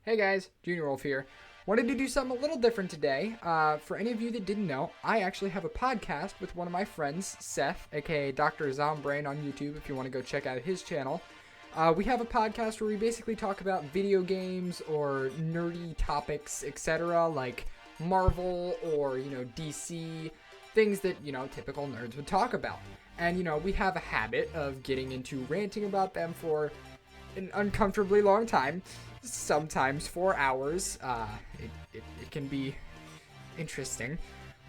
Hey guys, Juniorwolf here. Wanted to do something a little different today. For any of you that didn't know, I actually have a podcast with one of my friends, Seth, aka Dr. Zombrain on YouTube if you want to go check out his channel. We have a podcast where we basically talk about video games or nerdy topics, etc., like Marvel or, DC, things that, typical nerds would talk about. And, we have a habit of getting into ranting about them for an uncomfortably long time, sometimes 4 hours. It can be interesting.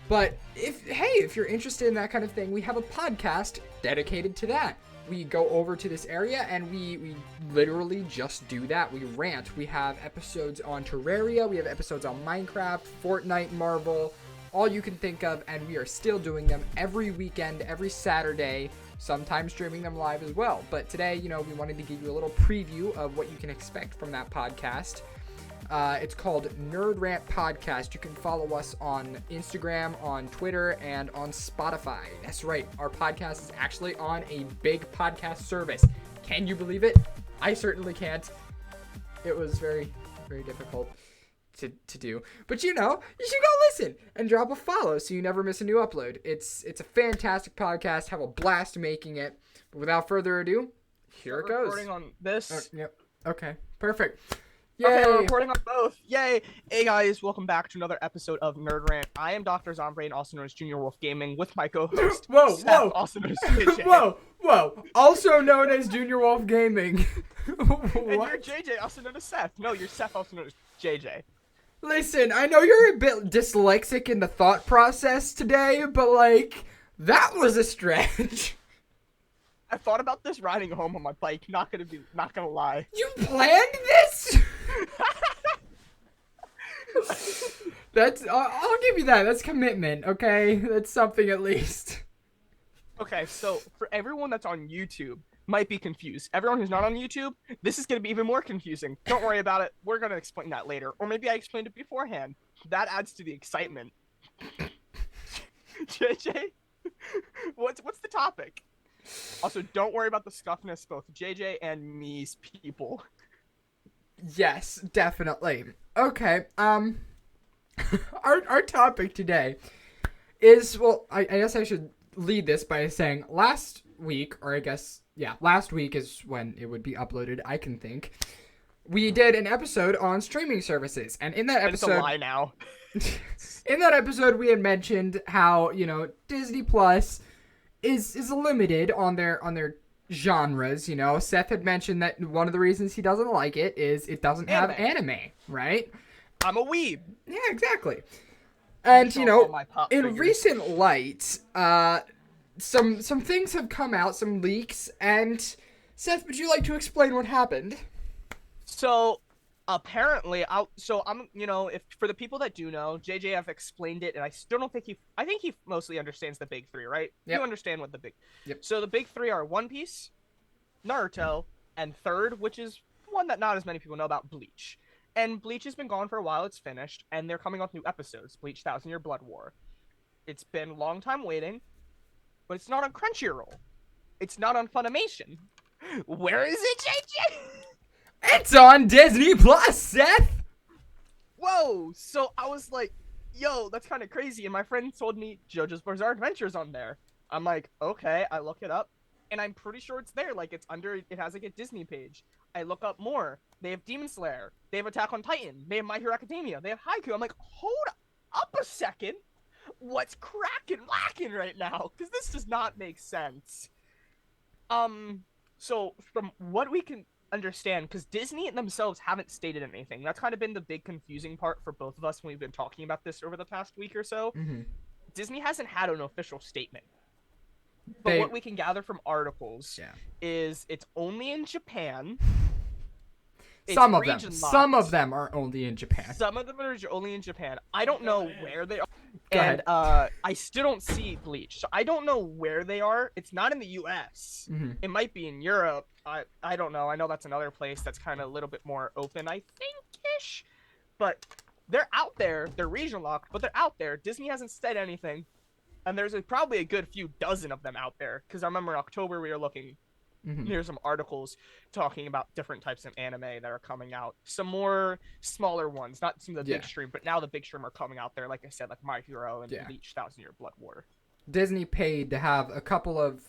But if you're interested in that kind of thing, we have a podcast dedicated to that. We go over to this area and we literally just do that. We rant. We have episodes on Terraria, we have episodes on Minecraft, Fortnite, Marvel, all you can think of, and we are still doing them every weekend, every Saturday, sometimes streaming them live as well. But today, we wanted to give you a little preview of what you can expect from that podcast. It's called Nerd Rant Podcast. You can follow us on Instagram, on Twitter, and on Spotify. That's right, our podcast is actually on a big podcast service. Can you believe it? I certainly can't. It was very, very difficult to do. But you should go listen and drop a follow so you never miss a new upload. It's a fantastic podcast. Have a blast making it. But without further ado, here it goes. Recording on this. Yep. Okay. Perfect. Yay! Okay, we're recording on both. Yay! Hey guys, welcome back to another episode of Nerd Rant. I am Dr. Zombrain, also known as Juniorwolf Gaming, with my co-host. Seth, also known as JJ. Whoa! Also known as Juniorwolf Gaming. And you're JJ, also known as Seth. No, you're Seth, also known as JJ. Listen, I know you're a bit dyslexic in the thought process today, but that was a stretch. I thought about this riding home on my bike. Not gonna lie. You planned this? I'll give you that. That's commitment, okay? That's something at least. Okay, so for everyone that's on YouTube, might be confused. Everyone who's not on YouTube, this is going to be even more confusing. Don't worry about it. We're going to explain that later. Or maybe I explained it beforehand. That adds to the excitement. JJ, what's the topic? Also, don't worry about the scuffness, both JJ and me's people. Yes, definitely. Okay, our topic today is, well, I guess I should lead this by saying last week is when it would be uploaded, I can think. We did an episode on streaming services, and in that episode... It's a lie now. In that episode, we had mentioned how, Disney Plus is limited on their genres, Seth had mentioned that one of the reasons he doesn't like it is it doesn't have anime, right? I'm a weeb. Yeah, exactly. And, in recent light, some things have come out, some leaks, and Seth, would you like to explain what happened? So, apparently, if for the people that do know, JJ have explained it, and I still don't think I think he mostly understands the big three, right? Yep. You understand what the big... Yep. So the big three are One Piece, Naruto, and third, which is one that not as many people know about, Bleach. And Bleach has been gone for a while, it's finished, and they're coming off new episodes, Bleach 1000 Year Blood War. It's been a long time waiting, but it's not on Crunchyroll. It's not on Funimation. Where is it, JJ? It's on Disney Plus, Seth! Whoa! So I was like, yo, that's kind of crazy. And my friend told me JoJo's Bizarre Adventures on there. I'm like, okay, I look it up. And I'm pretty sure it's there. It has a Disney page. I look up more. They have Demon Slayer. They have Attack on Titan. They have My Hero Academia. They have Haikyuu. I'm like, hold up a second. What's lacking right now? Because this does not make sense. So from what we can understand, because Disney themselves haven't stated anything. That's kind of been the big confusing part for both of us when we've been talking about this over the past week or so. Mm-hmm. Disney hasn't had an official statement. But what we can gather from articles is it's only in Japan. Some of them are only in Japan. Some of them are only in Japan. I don't know where they are. Go and ahead. I still don't see Bleach. So I don't know where they are. It's not in the US. Mm-hmm. It might be in Europe. I don't know. I know that's another place that's kind of a little bit more open, I think-ish. But they're out there. They're regional locked, but they're out there. Disney hasn't said anything. And there's probably a good few dozen of them out there. Because I remember in October we were looking There's some articles talking about different types of anime that are coming out. Some more smaller ones, not some of the Yeah. big stream, but now the big stream are coming out there. Like I said, like My Hero and Yeah. Bleach, Thousand Year Blood War. Disney paid to have a couple of.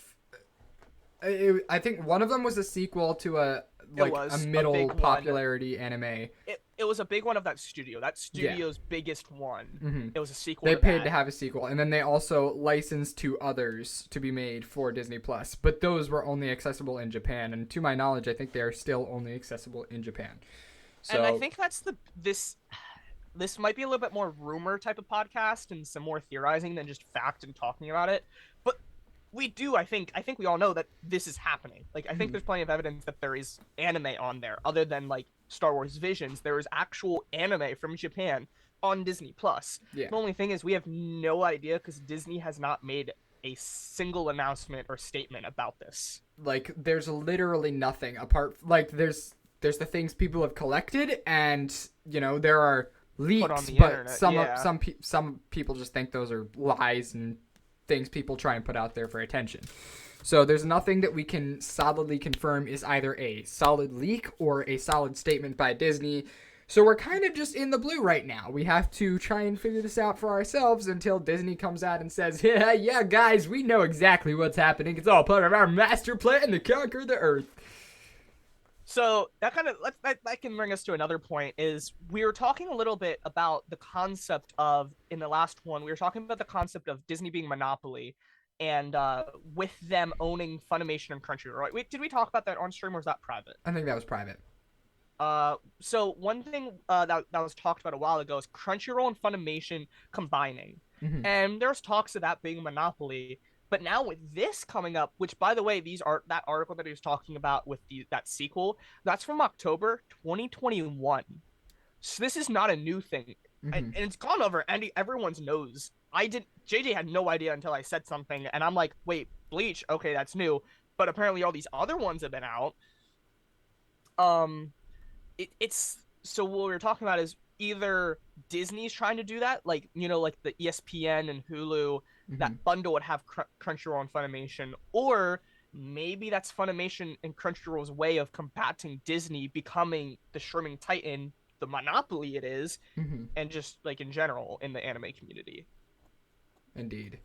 I think one of them was a sequel to a middle popularity anime. It was a big one of that studio. That studio's biggest one. It was a sequel. They paid to have a sequel, and then they also licensed to others to be made for Disney Plus. But those were only accessible in Japan, and to my knowledge, I think they are still only accessible in Japan. So, and I think that's this might be a little bit more rumor type of podcast and some more theorizing than just fact and talking about it. But I think we all know that this is happening. Like, I think there's plenty of evidence that there is anime on there, other than like Star Wars Visions. There is actual anime from Japan on Disney Plus. Yeah. The only thing is we have no idea because Disney has not made a single announcement or statement about this. Like, there's literally nothing apart. Like, there's the things people have collected, and there are leaks, but internet. some people just think those are lies and things people try and put out there for attention. So there's nothing that we can solidly confirm is either a solid leak or a solid statement by Disney. So we're kind of just in the blue right now. We have to try and figure this out for ourselves until Disney comes out and says, yeah, guys, we know exactly what's happening. It's all part of our master plan to conquer the Earth. So that can bring us to another point. Is we were talking a little bit about the concept of, in the last one, we were talking about the concept of Disney being monopoly, and with them owning Funimation and Crunchyroll. Right? Did we talk about that on stream, or was that private? I think that was private. So one thing that was talked about a while ago is Crunchyroll and Funimation combining, and there's talks of that being a monopoly. But now with this coming up, which, by the way, that article that he was talking about with that sequel, that's from October 2021. So this is not a new thing, and it's gone over everyone's nose. JJ had no idea until I said something, and I'm like, wait, Bleach, okay, that's new, but apparently all these other ones have been out. It's so what we're talking about is either Disney's trying to do that, like the ESPN and Hulu. That bundle would have Crunchyroll and Funimation, or maybe that's Funimation and Crunchyroll's way of combating Disney becoming the streaming titan, the monopoly it is, and just like in general in the anime community. Indeed.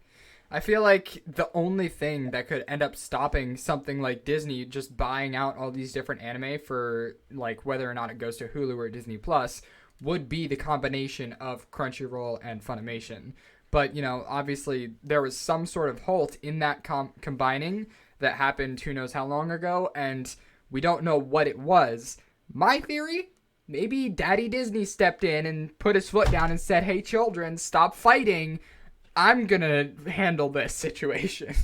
I feel like the only thing that could end up stopping something like Disney just buying out all these different anime for like whether or not it goes to Hulu or Disney Plus would be the combination of Crunchyroll and Funimation. But, obviously there was some sort of halt in that combining that happened who knows how long ago, and we don't know what it was. My theory, maybe Daddy Disney stepped in and put his foot down and said, hey, children, stop fighting. I'm going to handle this situation.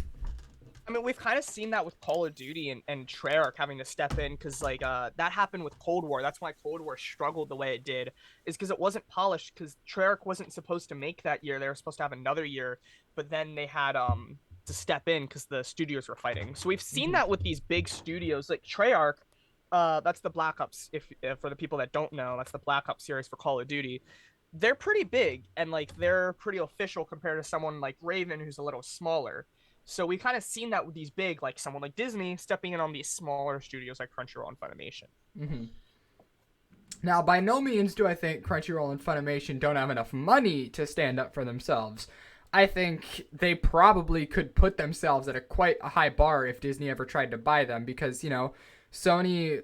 I mean, we've kind of seen that with Call of Duty and Treyarch having to step in, because that happened with Cold War. That's why Cold War struggled the way it did, is because it wasn't polished, because Treyarch wasn't supposed to make that year. They were supposed to have another year, but then they had to step in because the studios were fighting. So we've seen that with these big studios like Treyarch. That's the Black Ops. If for the people that don't know, that's the Black Ops series for Call of Duty. They're pretty big, and like they're pretty official compared to someone like Raven, who's a little smaller. So we kind of seen that with these big, like someone like Disney, stepping in on these smaller studios like Crunchyroll and Funimation. Now, by no means do I think Crunchyroll and Funimation don't have enough money to stand up for themselves. I think they probably could put themselves at quite a high bar if Disney ever tried to buy them, because, Sony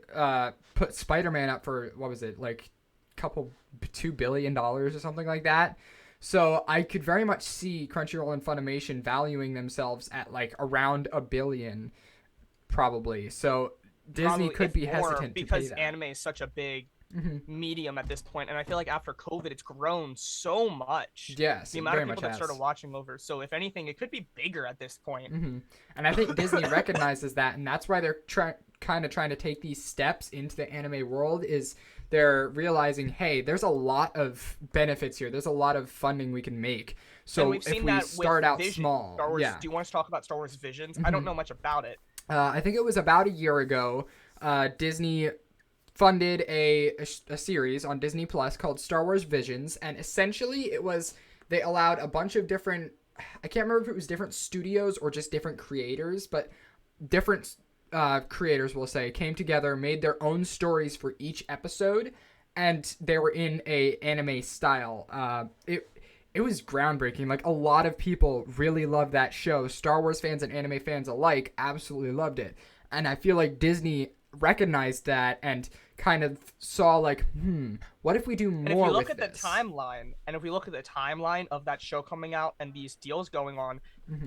put Spider-Man up for, what was it, like $2 billion or something like that. So I could very much see Crunchyroll and Funimation valuing themselves at like around $1 billion, probably. So Disney could be hesitant to pay that. Because anime is such a big medium at this point, and I feel like after COVID, it's grown so much. Yes, the amount of people that started watching over. So if anything, it could be bigger at this point. And I think Disney recognizes that, and that's why they're kind of trying to take these steps into the anime world. Is they're realizing, hey, there's a lot of benefits here. There's a lot of funding we can make. So if we start out small, Star Wars, do you want us to talk about Star Wars Visions? I don't know much about it. I think it was about a year ago. Disney funded a series on Disney Plus called Star Wars Visions, and essentially they allowed a bunch of different, I can't remember if it was different studios or just different creators, but different creators, will say, came together, made their own stories for each episode, and they were in a anime style. It was groundbreaking. Like, a lot of people really loved that show. Star Wars fans and anime fans alike absolutely loved it. And I feel like Disney recognized that and kind of saw like, what if we do more with this? And if you look at the timeline, and if we look at the timeline of that show coming out and these deals going on,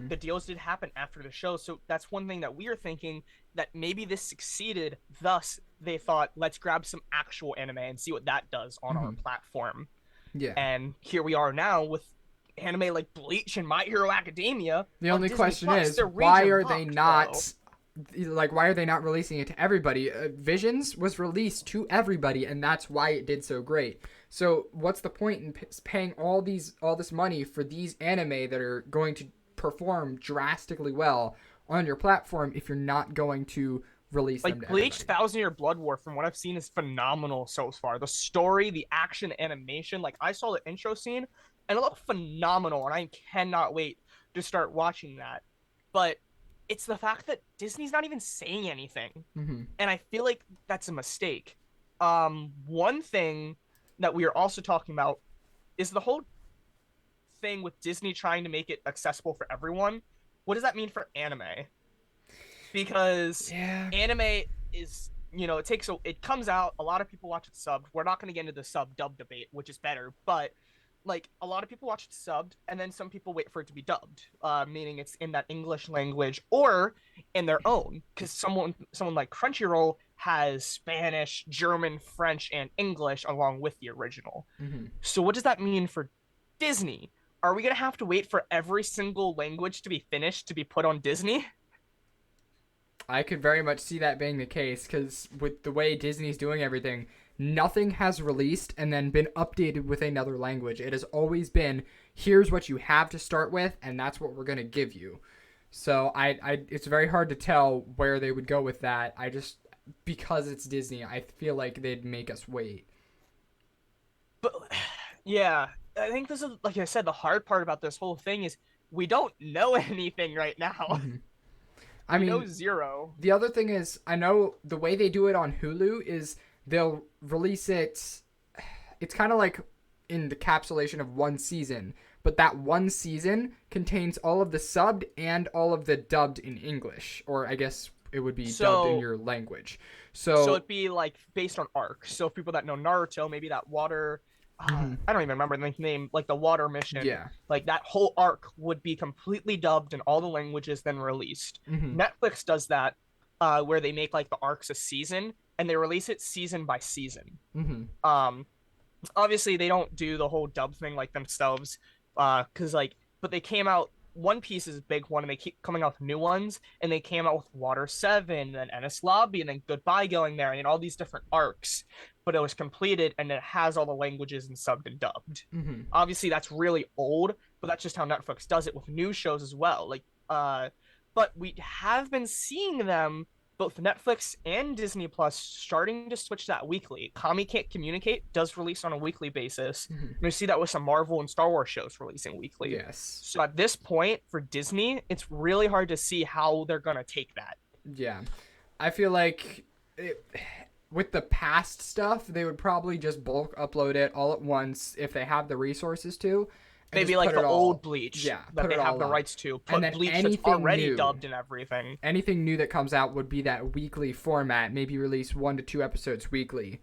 the deals did happen after the show. So that's one thing that we are thinking, that maybe this succeeded. Thus, they thought, let's grab some actual anime and see what that does on our platform. Yeah. And here we are now with anime like Bleach and My Hero Academia. The only Disney question Plus. is, They're why region are they blocked, not like, why are they not releasing it to everybody? Visions was released to everybody, and that's why it did so great. So what's the point in paying all this money for these anime that are going to perform drastically well on your platform if you're not going to release them to Bleach, everybody? 1000-Year Blood War, from what I've seen, is phenomenal so far. The story, the action, animation. Like, I saw the intro scene, and it looked phenomenal, and I cannot wait to start watching that. But it's the fact that Disney's not even saying anything, and I feel like that's a mistake. One thing that we are also talking about is the whole thing with Disney trying to make it accessible for everyone. What does that mean for anime? Because anime is, it comes out, a lot of people watch it subbed. We're not going to get into the sub dub debate, which is better, but like, a lot of people watch it subbed, and then some people wait for it to be dubbed, meaning it's in that English language or in their own, because someone like Crunchyroll has Spanish, German, French, and English along with the original. So what does that mean for Disney? Are we going to have to wait for every single language to be finished to be put on Disney? I could very much see that being the case, because with the way Disney's doing everything, nothing has released and then been updated with another language. It has always been, here's what you have to start with, and that's what we're going to give you. So it's very hard to tell where they would go with that. Because it's Disney, I feel like they'd make us wait. But yeah, I think this is, like I said, the hard part about this whole thing is we don't know anything right now. I mean, know zero. The other thing is, I know the way they do it on Hulu is they'll release it. It's kind of like in the capsulation of one season, but that one season contains all of the subbed and all of the dubbed in English, or I guess it would be dubbed in your language. So it'd be like based on arc. So people that know Naruto, maybe that water. I don't even remember the name, like the water mission. Yeah. Like that whole arc would be completely dubbed in all the languages, then released. Netflix does that, where they make like the arcs a season and they release it season by season. Obviously they don't do the whole dub thing like themselves, but they came out. One Piece is a big one, and they keep coming out with new ones. And they came out with Water 7, then Enies Lobby, and then Goodbye going there, and all these different arcs. But it was completed, and it has all the languages and subbed and dubbed. Obviously, that's really old, but that's just how Netflix does it with new shows as well. But we have been seeing them, both Netflix and Disney Plus, starting to switch that weekly. Kami Can't Communicate does release on a weekly basis. And we see that with some Marvel and Star Wars shows releasing weekly. Yes. So at this point, for Disney, it's really hard to see how they're going to take that. Yeah. I feel like with the past stuff, they would probably just bulk upload it all at once if they have the resources to. Maybe like the old Bleach that they have the rights to. Put Bleach that's already dubbed and everything. Anything new that comes out would be that weekly format. Maybe release 1 to 2 episodes weekly.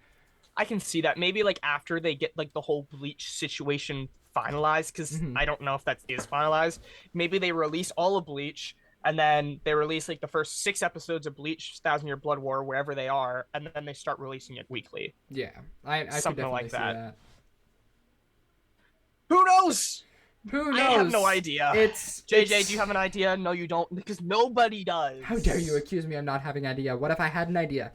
I can see that. Maybe like after they get like the whole Bleach situation finalized, because I don't know if that is finalized. Maybe they release all of Bleach, and then they release like the first 6 episodes of Bleach, 1000-Year Blood War, wherever they are, and then they start releasing it weekly. Yeah, I something could like see that. Who knows? Who knows? I have no idea. It's JJ, do you have an idea? No, you don't, because nobody does. How dare you accuse me of not having an idea? What if I had an idea?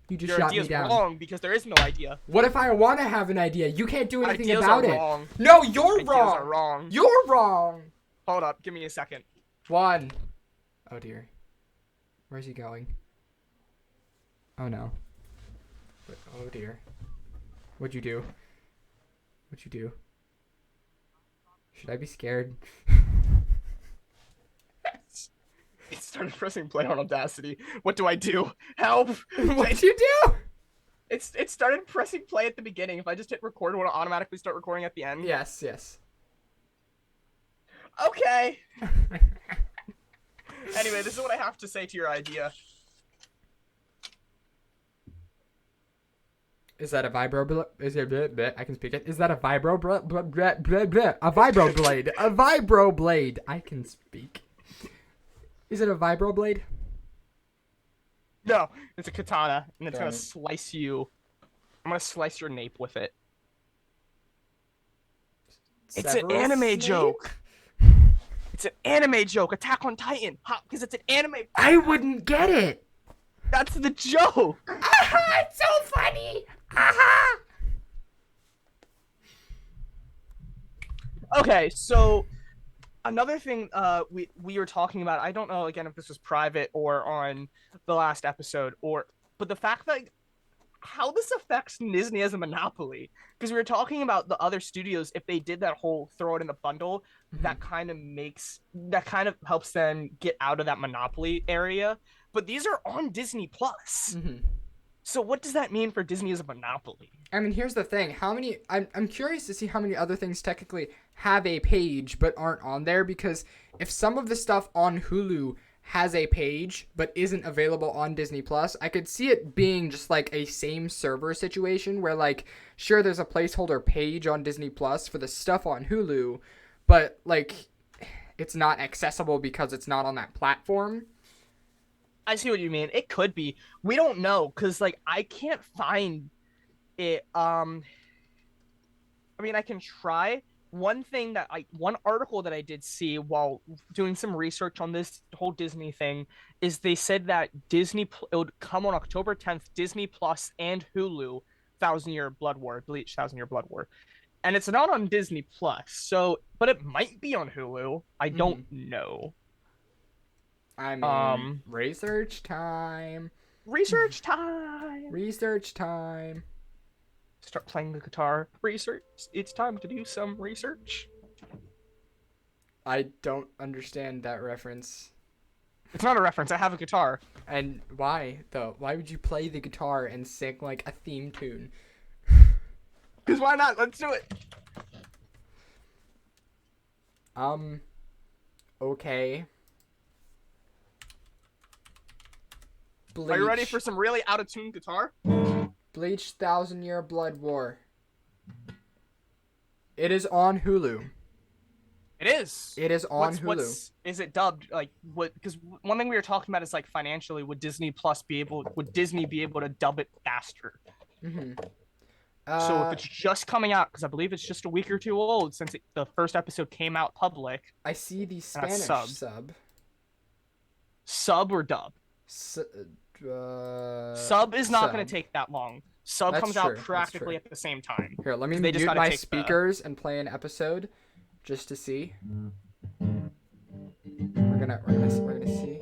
You just shot me down. Wrong, because there is no idea. What if I want to have an idea? You can't do anything Ideas about are it. Wrong. No, you're Ideas wrong. Are wrong. You're wrong. Hold up, give me a second. 1. Oh dear. Where's he going? Oh no. Oh dear. What'd you do? What'd you do? Should I be scared? It started pressing play on Audacity. What do I do? Help! What'd you do? It started pressing play at the beginning. If I just hit record, will it automatically start recording at the end? Yes, yes. Okay. Anyway, this is what I have to say to your idea. Is that a vibro? Is it? I can speak it. Is that a vibro? A vibro blade. A vibro blade. I can speak. Is it a vibro blade? No, it's a katana, and it's Darn gonna it. slice you. I'm gonna slice your nape with it. It's an Severus anime Snape? joke. It's an anime joke. Attack on Titan. Because it's an anime. I wouldn't get it. That's the joke. Aha! It's so funny. Aha! Okay, so another thing we were talking about, I don't know again if this was private or on the last episode, but the fact that how this affects Disney as a monopoly, because we were talking about the other studios, if they did that whole throw it in the bundle, that kind of helps them get out of that monopoly area, but these are on Disney Plus. So what does that mean for Disney as a monopoly? I mean, here's the thing. I'm curious to see how many other things technically have a page but aren't on there, because if some of the stuff on Hulu has a page but isn't available on Disney Plus, I could see it being just like a same server situation where, like, sure, there's a placeholder page on Disney Plus for the stuff on Hulu, but like it's not accessible because it's not on that platform. I see what you mean. It could be. We don't know, because like I can't find it. I mean, I can try. One article that I did see while doing some research on this whole Disney thing is they said that it would come on October 10th, Disney Plus and Hulu, Bleach, Thousand Year Blood War, and it's not on Disney Plus. So, but it might be on Hulu. I don't know. I mean, research time. Research time. Research time. Start playing the guitar. Research. It's time to do some research. I don't understand that reference. It's not a reference. I have a guitar. And why, though? Why would you play the guitar and sing like a theme tune? Because why not? Let's do it. Okay. Bleach. Are you ready for some really out of tune guitar? Bleach 1000 Year Blood War. It is on Hulu. It is. It is on Hulu. Is it dubbed? Like what? Because one thing we were talking about is like financially, would Disney be able to dub it faster? So if it's just coming out, because I believe it's just a week or two old since the first episode came out public. I see the Spanish sub. Sub or dub? Sub is not going to take that long. Sub comes out practically at the same time. Here, let me mute my speakers and play an episode just to see. We're gonna see.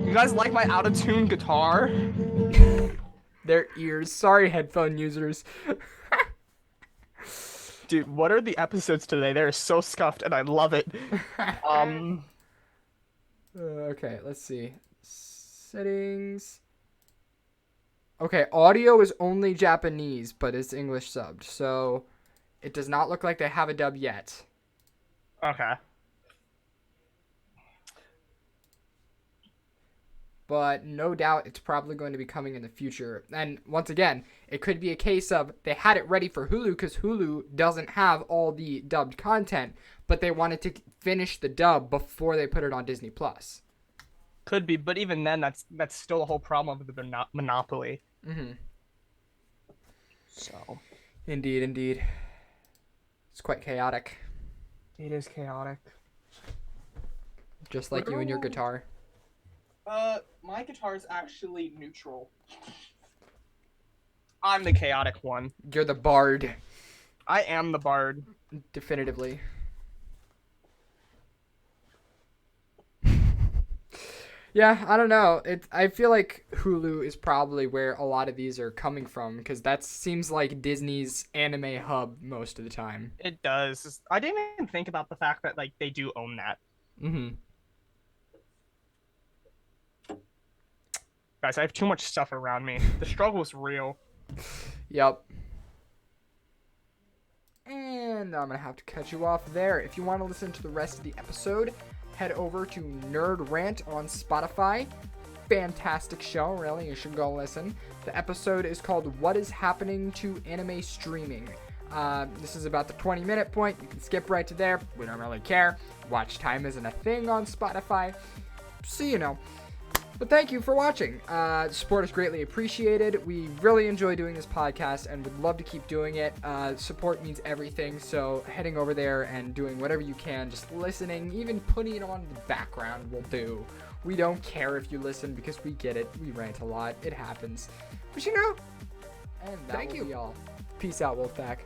You guys like my out of tune guitar? Their ears. Sorry, headphone users. Dude, what are the episodes today? They're so scuffed, and I love it. Okay, let's see. Settings. Okay, audio is only Japanese, but it's English subbed, so it does not look like they have a dub yet. Okay. But no doubt it's probably going to be coming in the future. And once again, it could be a case of they had it ready for Hulu because Hulu doesn't have all the dubbed content, but they wanted to finish the dub before they put it on Disney Plus. Could be, but even then, that's still a whole problem with the monopoly. So. Indeed. It's quite chaotic. It is chaotic. Just like you and your guitar. My guitar is actually neutral. I'm the chaotic one. You're the bard. I am the bard. Definitively. Yeah, I don't know. I feel like Hulu is probably where a lot of these are coming from because that seems like Disney's anime hub most of the time. It does. I didn't even think about the fact that like they do own that. Guys, I have too much stuff around me. The struggle is real. Yep. And I'm going to have to cut you off there. If you want to listen to the rest of the episode, head over to Nerd Rant on Spotify. Fantastic show, really. You should go listen. The episode is called What is Happening to Anime Streaming. This is about the 20-minute point. You can skip right to there. We don't really care. Watch time isn't a thing on Spotify. So, you know. But thank you for watching. Support is greatly appreciated. We really enjoy doing this podcast and would love to keep doing it. Support means everything, so heading over there and doing whatever you can, just listening, even putting it on the background will do. We don't care if you listen because we get it. We rant a lot. It happens. But you know, and that will be all. Peace out, Wolfpack.